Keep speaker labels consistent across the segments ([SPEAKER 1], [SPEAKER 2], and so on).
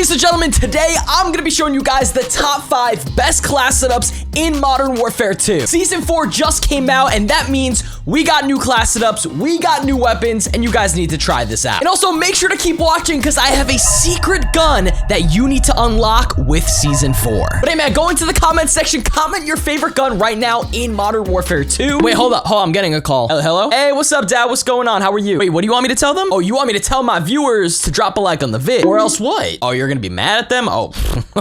[SPEAKER 1] Ladies and gentlemen, today I'm gonna be showing you guys the top 5 best class setups in Modern Warfare 2. Season 4 just came out, and that means we got new class setups, we got new weapons, and you guys need to try this out. And also make sure to keep watching because I have a secret gun that you need to unlock with Season 4. But hey man, go into the comment section, comment your favorite gun right now in Modern Warfare 2. Wait, hold up, I'm getting a call. Hello? Hey, what's up, Dad? What's going on? How are you? Wait, what do you want me to tell them? Oh, you want me to tell my viewers to drop a like on the vid? Or else what? Oh, you're gonna be mad at them? Oh.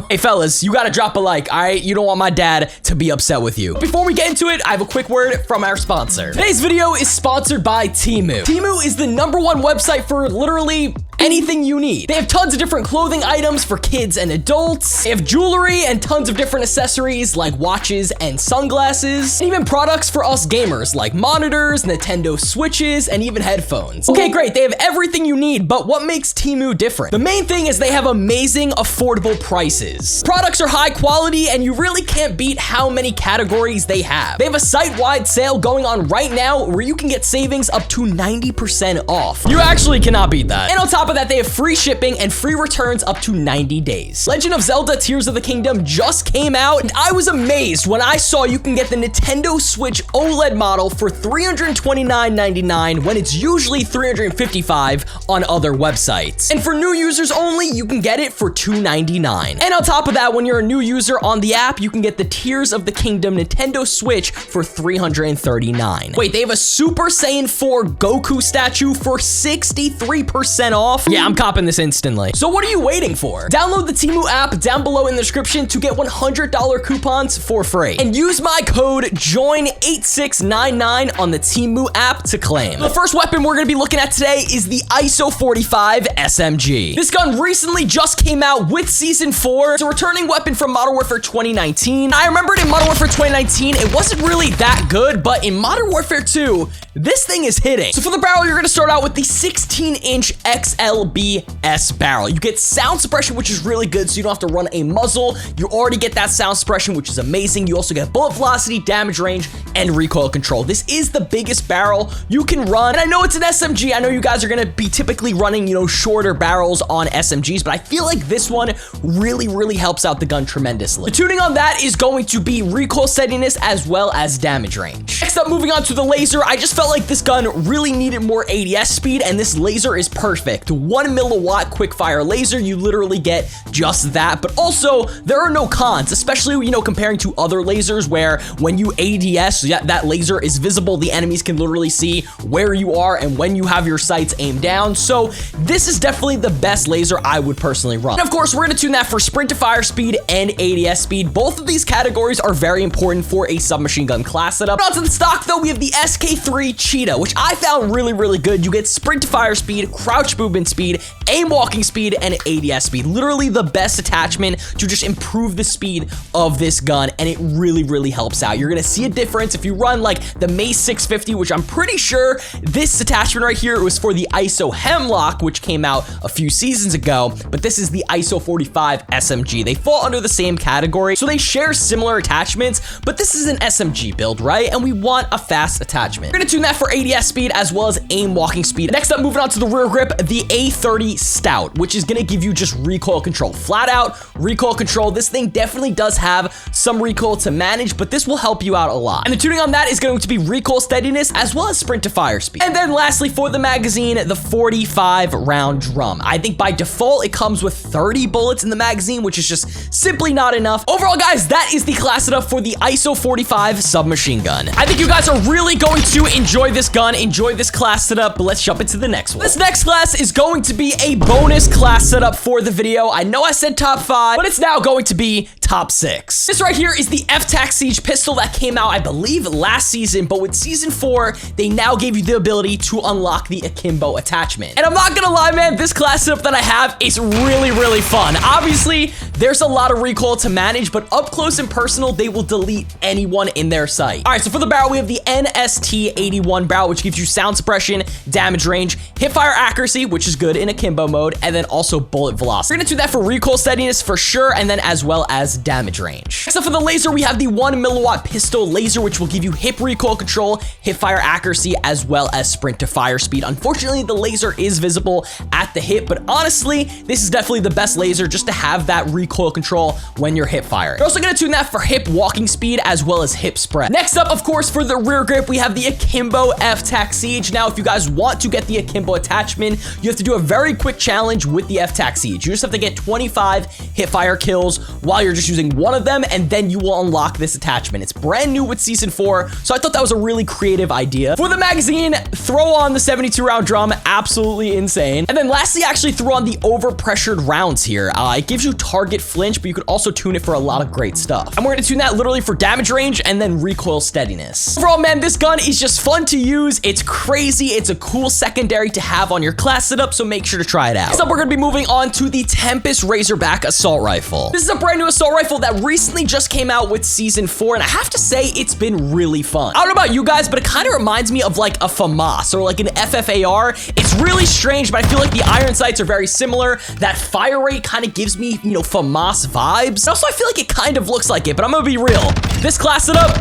[SPEAKER 1] Hey fellas, you gotta drop a like, all right? You don't want my dad to be upset with you. Before we get into it, I have a quick word from our sponsor. Today's video is sponsored by Temu. Temu is the #1 website for literally anything you need. They have tons of different clothing items for kids and adults. They have jewelry and tons of different accessories like watches and sunglasses, and even products for us gamers like monitors, Nintendo Switches, and even headphones. Okay, great. They have everything you need, but what makes Temu different? The main thing is they have amazing, affordable prices. Products are high quality, and you really can't beat how many categories they have. They have a site-wide sale going on right now where you can get savings up to 90% off. You actually cannot beat that. And on top of that, they have free shipping and free returns up to 90 days. Legend of Zelda Tears of the Kingdom just came out, and I was amazed when I saw you can get the Nintendo Switch OLED model for $329.99 when it's usually $355 on other websites. And for new users only, you can get it for $299. And on top of that, when you're a new user on the app, you can get the Tears of the Kingdom Nintendo Switch for $339. Wait, they have a Super Saiyan 4 Goku statue for 63% off? Yeah, I'm copping this instantly. So what are you waiting for? Download the Temu app down below in the description to get $100 coupons for free. And use my code JOIN8699 on the Temu app to claim. The first weapon we're gonna be looking at today is the ISO 45 SMG. This gun recently just came out with Season 4. It's a returning weapon from Modern Warfare 2019. I remember it in Modern Warfare 2019, it wasn't really that good, but in Modern Warfare 2, this thing is hitting. So for the barrel, you're gonna start out with the 16-inch XLBS barrel. You get sound suppression, which is really good, so you don't have to run a muzzle. You already get that sound suppression, which is amazing. You also get bullet velocity, damage range, and recoil control. This is the biggest barrel you can run. And I know it's an SMG. I know you guys are gonna be typically running, shorter barrels on SMGs, but I feel like this one really helps out the gun tremendously. The tuning on that is going to be recoil steadiness as well as damage range. Next up, moving on to the laser, I just felt like this gun really needed more ADS speed, and this laser is perfect. 1 milliwatt quick fire laser, you literally get just that, but also there are no cons, especially, comparing to other lasers where when you ADS, that laser is visible. The enemies can literally see where you are and when you have your sights aimed down. So this is definitely the best laser I would personally run. And of course, we're gonna tune that for sprint to fire speed and ADS speed. Both of these categories are very important for a submachine gun class setup. But onto the stock though, we have the SK3 Cheetah, which I found really good. You get sprint to fire speed, crouch movement speed, aim walking speed, and ADS speed. Literally the best attachment to just improve the speed of this gun, and it really helps out. You're gonna see a difference if you run like the Mace 650, which I'm pretty sure this attachment right here was for the ISO Hemlock, which came out a few seasons ago, but this is the ISO 45 SMG. They fall under the same category, so they share similar attachments, but this is an SMG build, right? And we want a fast attachment. We're gonna tune that for ADS speed as well as aim walking speed. Next up, moving on to the rear grip, the A30 Stout, which is gonna give you just recoil control. Flat out recoil control. This thing definitely does have some recoil to manage, but this will help you out a lot. And the tuning on that is going to be recoil steadiness as well as sprint to fire speed. And then lastly, for the magazine, the 45 round drum. I think by default, it comes with 30 bullets in the magazine, which is just simply not enough. Overall, guys, that is the class setup for the ISO 45 submachine gun. I think you guys are really going to enjoy this gun, enjoy this class setup, but let's jump into the next one. This next class is going to be a bonus class setup for the video. I know I said top 5, but it's now going to be top 6. This right here is the F-Tac Siege pistol that came out, I believe, last season, but with Season 4, they now gave you the ability to unlock the Akimbo attachment. And I'm not gonna lie, man, this class setup that I have is really fun. Obviously, there's a lot of recoil to manage, but up close and personal, they will delete anyone in their sight. All right, so for the barrel, we have the NST81 barrel, which gives you sound suppression, damage range, hip fire accuracy, which which is good in akimbo mode, and then also bullet velocity. We're gonna tune that for recoil steadiness for sure, and then as well as damage range. Next up for the laser, we have the 1 milliwatt pistol laser, which will give you hip recoil control, hip fire accuracy, as well as sprint to fire speed. Unfortunately, the laser is visible at the hip, but honestly, this is definitely the best laser just to have that recoil control when you're hip fire. We're also gonna tune that for hip walking speed as well as hip spread. Next up, of course, for the rear grip, we have the Akimbo F-Tac Siege. Now, if you guys want to get the Akimbo attachment, you have to do a very quick challenge with the F-Tac Siege. You just have to get 25 hip fire kills while you're just using one of them, and then you will unlock this attachment. It's brand new with Season 4, so I thought that was a really creative idea. For the magazine, throw on the 72 round drum, absolutely insane. And then lastly, I actually threw on the overpressured rounds here. It gives you target flinch, but you could also tune it for a lot of great stuff. And we're gonna tune that literally for damage range and then recoil steadiness. Overall, man, this gun is just fun to use. It's crazy. It's a cool secondary to have on your class setup, so make sure to try it out. Next up, we're gonna be moving on to the Tempest Razorback assault rifle. This is a brand new assault rifle that recently just came out with Season 4, and I have to say, it's been really fun. I don't know about you guys, but it kind of reminds me of like a FAMAS or like an FFAR. It's really strange, but I feel like the iron sights are very similar. That fire rate kind of gives me, you know, FAMAS vibes. And also, I feel like it kind of looks like it, but I'm gonna be real. This class setup,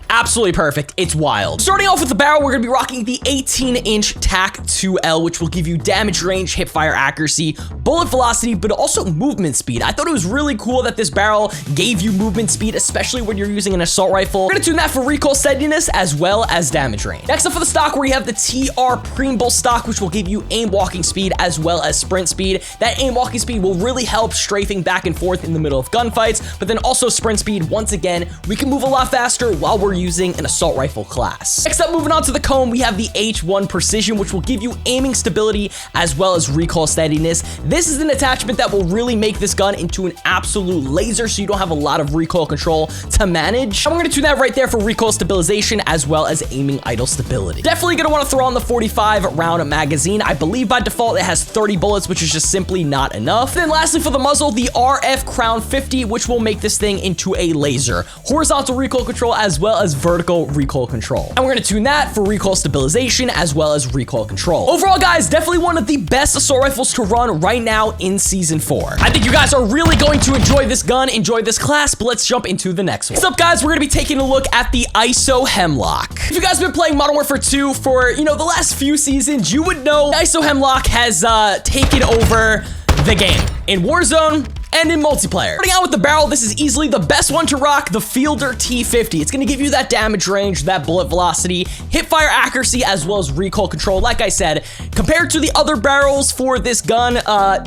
[SPEAKER 1] absolutely perfect. It's wild. Starting off with the barrel, we're gonna be rocking the 18-inch TAC 2L, which will give you damage range, hip fire accuracy, bullet velocity, but also movement speed. I thought it was really cool that this barrel gave you movement speed, especially when you're using an assault rifle. We're gonna tune that for recoil steadiness as well as damage range. Next up for the stock, we have the TR Preamble stock, which will give you aim walking speed as well as sprint speed. That aim walking speed will really help strafing back and forth in the middle of gunfights, but then also sprint speed. Once again, we can move a lot faster while we're using an assault rifle class. Next up, moving on to the cone, we have the H1 Precision, which will give you aiming stability as well as recoil steadiness. This is an attachment that will really make this gun into an absolute laser, so you don't have a lot of recoil control to manage. And we're gonna tune that right there for recoil stabilization as well as aiming idle stability. Definitely gonna want to throw on the 45 round magazine. I believe by default it has 30 bullets, which is just simply not enough. Then lastly for the muzzle, the RF Crown 50, which will make this thing into a laser. Horizontal recoil control as well as vertical recoil control. And we're gonna tune that for recoil stabilization as well as recoil control. Overall, guys, definitely one of the best assault rifles to run right now in Season 4. I think you guys are really going to enjoy this gun, enjoy this class, but let's jump into the next one. Next up, guys, we're gonna be taking a look at the ISO Hemlock. If you guys have been playing Modern Warfare 2 for, you know, the last few seasons, you would know ISO Hemlock has taken over the game in Warzone and in multiplayer. Starting out with the barrel, this is easily the best one to rock, the Fielder T50. It's gonna give you that damage range, that bullet velocity, hip fire accuracy, as well as recoil control. Like I said, compared to the other barrels for this gun,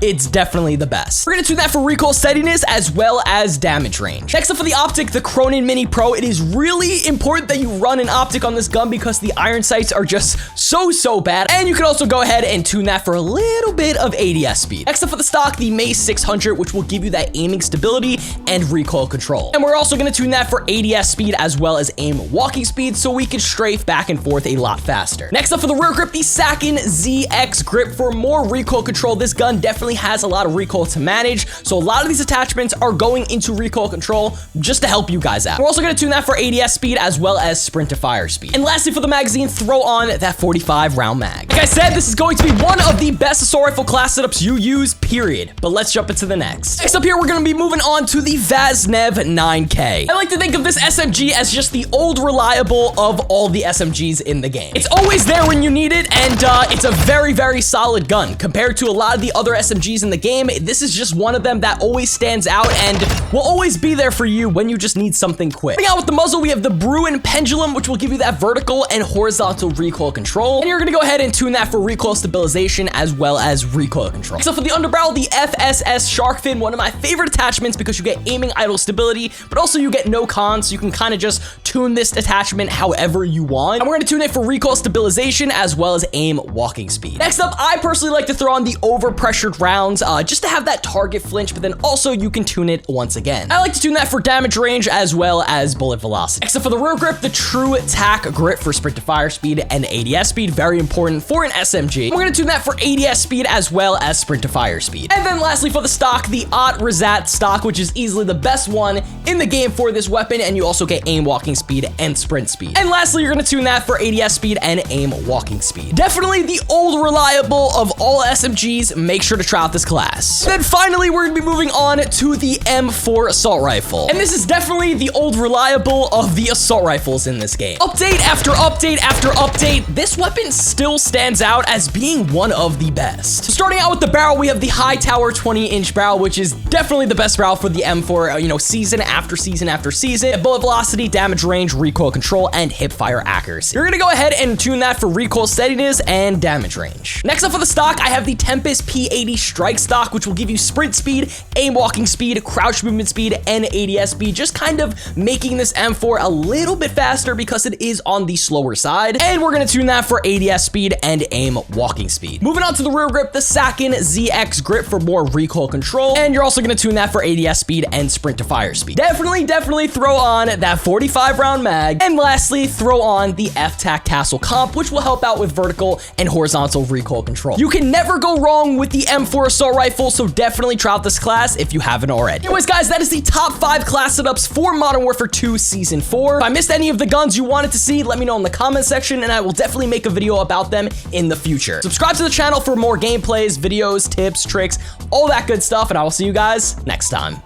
[SPEAKER 1] it's definitely the best. We're gonna tune that for recoil steadiness as well as damage range. Next up for the optic, the Cronin Mini Pro. It is really important that you run an optic on this gun because the iron sights are just so bad. And you can also go ahead and tune that for a little bit of ADS speed. Next up for the stock, the Mace 600, which will give you that aiming stability and recoil control. And we're also going to tune that for ADS speed as well as aim walking speed, so we can strafe back and forth a lot faster. Next up for the rear grip, the Sakin ZX grip for more recoil control. This gun definitely has a lot of recoil to manage, so a lot of these attachments are going into recoil control just to help you guys out. We're also going to tune that for ADS speed as well as sprint to fire speed. And lastly for the magazine, throw on that 45 round mag. Like I said, this is going to be one of the best assault rifle class setups you use, period. But let's jump into the next. Next up here, we're gonna be moving on to the Vasna 9K. I like to think of this SMG as just the old reliable of all the SMGs in the game. It's always there when you need it, and it's a very solid gun. Compared to a lot of the other SMGs in the game, this is just one of them that always stands out and will always be there for you when you just need something quick. Starting out with the muzzle, we have the Bruin Pendulum, which will give you that vertical and horizontal recoil control. And you're gonna go ahead and tune that for recoil stabilization as well as recoil control. Next up for the underbarrel, the FSS Shark Fin, one of my favorite attachments because you get aiming idle stability, but also you get no cons, so you can kind of just tune this attachment however you want. And we're going to tune it for recoil stabilization as well as aim walking speed. Next up, I personally like to throw on the overpressured rounds just to have that target flinch, but then also you can tune it once again. I like to tune that for damage range as well as bullet velocity. Next up for the rear grip, the True Tac grip for sprint to fire speed and ADS speed, very important for an SMG. We're going to tune that for ADS speed as well as sprint to fire speed. And then lastly for the stock, the hot Razat stock, which is easily the best one in the game for this weapon, and you also get aim walking speed and sprint speed. And lastly, you're gonna tune that for ADS speed and aim walking speed. Definitely the old reliable of all SMGs. Make sure to try out this class. Then finally, we're gonna be moving on to the M4 assault rifle. And this is definitely the old reliable of the assault rifles in this game. Update after update after update, this weapon still stands out as being one of the best. So starting out with the barrel, we have the high tower 20-inch barrel, which is definitely the best barrel for the M4, season after season after season. Bullet velocity, damage range, recoil control, and hip fire accuracy. You're gonna go ahead and tune that for recoil steadiness and damage range. Next up for the stock, I have the Tempest P80 strike stock, which will give you sprint speed, aim walking speed, crouch movement speed, and ADS speed, just kind of making this M4 a little bit faster because it is on the slower side. And we're gonna tune that for ADS speed and aim walking speed. Moving on to the rear grip, the Sakin ZX grip for more recoil control. And you're also gonna tune that for ADS speed and sprint to fire speed. Definitely throw on that 45 round mag. And lastly, throw on the F-Tac Tassel comp, which will help out with vertical and horizontal recoil control. You can never go wrong with the M4 assault rifle, so definitely try out this class if you haven't already. Anyways, guys, that is the top 5 class setups for Modern Warfare 2 Season 4. If I missed any of the guns you wanted to see, let me know in the comment section, and I will definitely make a video about them in the future. Subscribe to the channel for more gameplays, videos, tips, tricks, all that good stuff, and I will see you guys next time.